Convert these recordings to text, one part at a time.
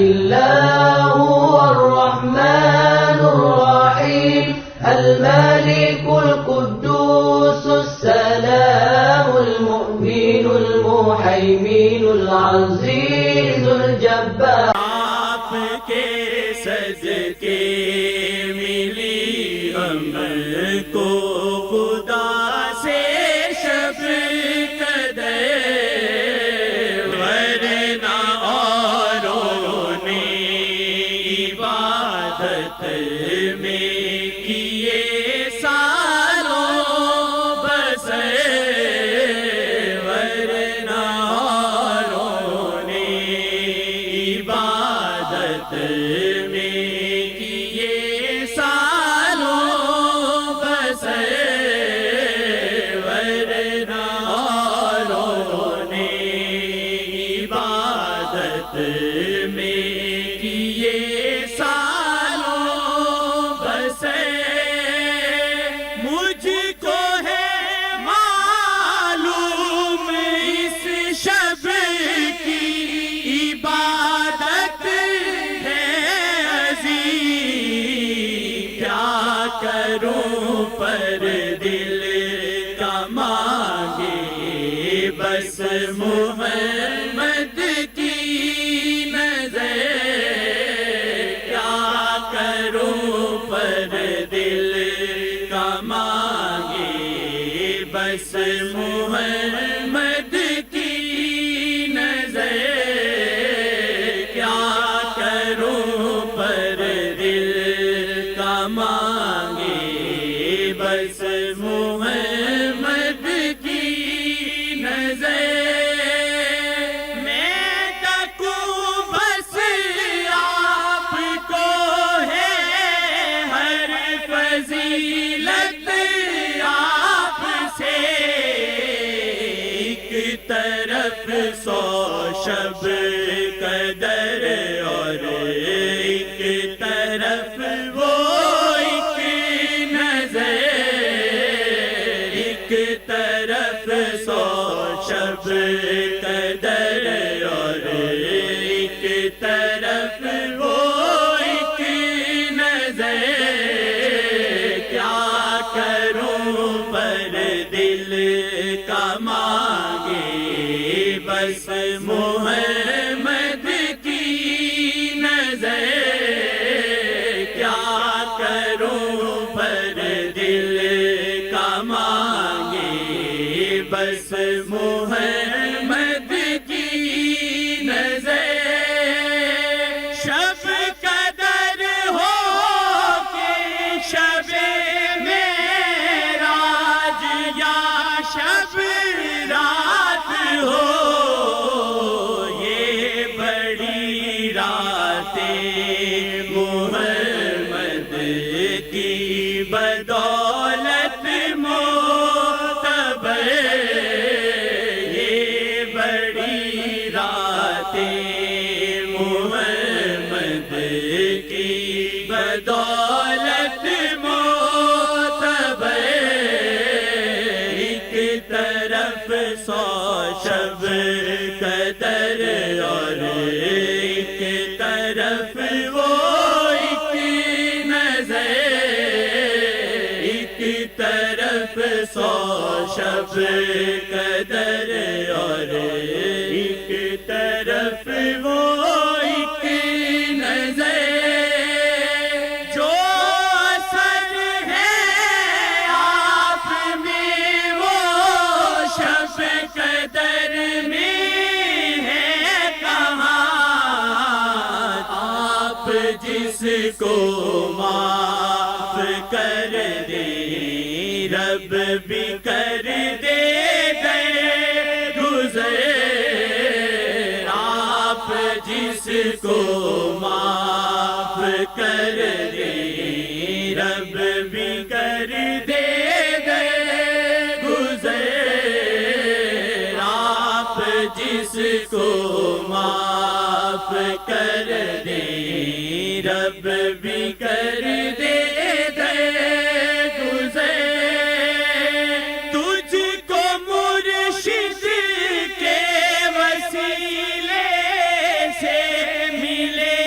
إلا هو الرحمن الرحيم الملك القدوس السلام المؤمن المهيمن العزيز الجبار. آپ کے صدقے ملی ہم کو خدا سے شب قدر، ورنہ اوروں نے عبادت میں کیے سالوں بسر، ورنہ اوروں نے عبادت میں کیے سالوں بسر، ورنہ اوروں نے عبادت میں کیے سالوں بسر. مجھ کو ہے معلوم اس شب کی عبادت ہے عظیم، کیا کروں پر دل کا مانگے بس محمد کی نظر، کیا کروں پر دل کا مانگے بس محمد کی نظر، کیا کروں پر دل کا مانگے بس محمد کی نظر. میں تکوں بس آپ کو ہے ہر فضیلت آپ سے، ایک طرف 100 شب قدر اور ایک طرف وہ ایک نظر، ایک طرف 100 شب قدر اور ایک طرف وہ ایک نظر، کیا کروں پر دل کا مانگے بس محمد کی نظر، کیا کروں پر دل کا مانگے بس محمد کی نظر. شب قدر ہو کہ شب معراج یا شب رات ہو، یہ بڑی راتیں محمد کی بدولت معتبر، یہ بڑی راتیں محمد کی بدولت معتبر، ایک طرف 100 شب قدر اور ایک طرف وہ ایک نظر، ایک طرف 100 شب قدر اور ایک طرف وہ ایک نظر. جو اثر ہے آپ میں وہ شب قدر میں ہے کہاں، آپ جس کو معاف کر دے رب بھی کر دے گزر، آپ جس کو معاف کر دے رب بھی کر دے گزر، آپ جس کو معاف کر دے رب بھی کر دے گزر. تجھ کو مرشد کے وسیلے سے ملے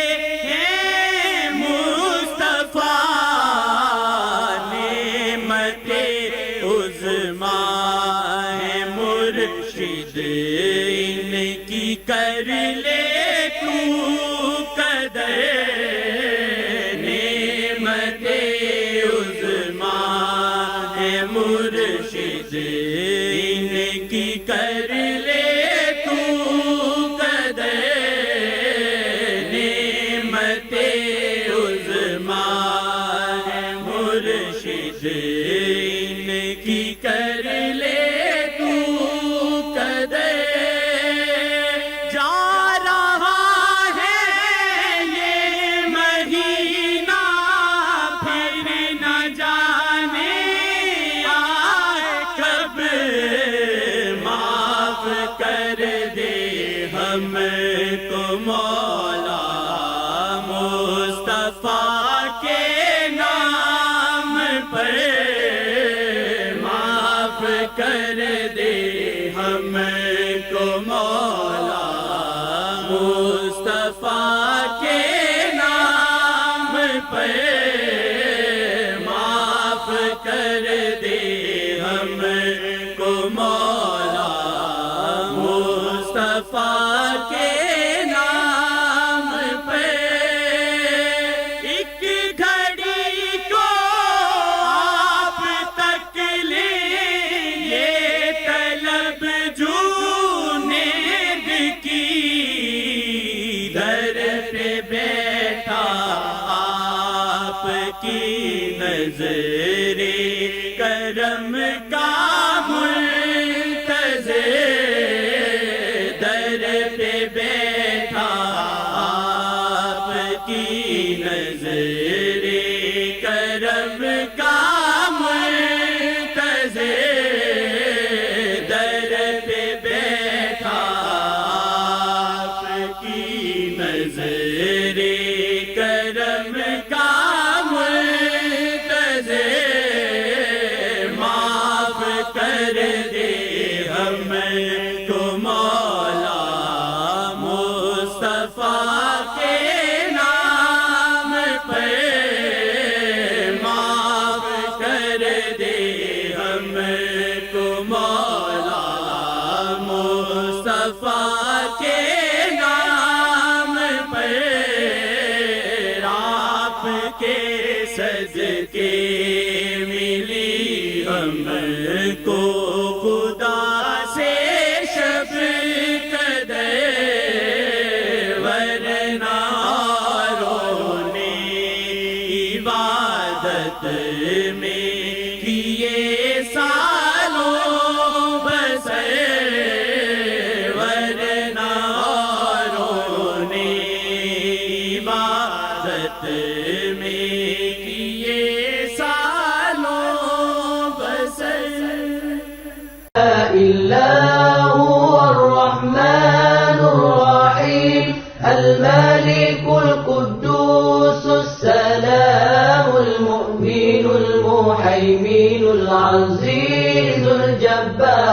عظما مرشد ان کی کر لے تو قدر جا رہا ہے یہ مہینہ پھر نہ جانے آئے کب معاف کر دے ہم کو مولا مصطفیٰ کے نام پر معاف کر دے ہم کو مولا مصطفیٰ کے نام پر معاف کر دے ہم کو مولا مصطفیٰ کے نام پہ ایک گھڑی کو آپ تک لے یہ طلب جنید کی در پہ بیٹھا آپ کی نظر کرم کا بیٹھا آپ کی نظر کرم کا منتظر در پہ بیٹھا آپ کی نظر کرم کا منتظر معاف کر دے ہم کو مولا مصطفیٰ کے نام پہ معاف کر دے ہم کو مولا مصطفیٰ کے نام پہ آپ کے صدقے ملی ہم کو خدا سے شب میں کیے سالوں بسر ورنہ اوروں نے عبادت میں کیے سالوں بسر إلا هو الرحمن الرحيم الملك القدوس السلام المؤمن المهيمن العزيز الجبار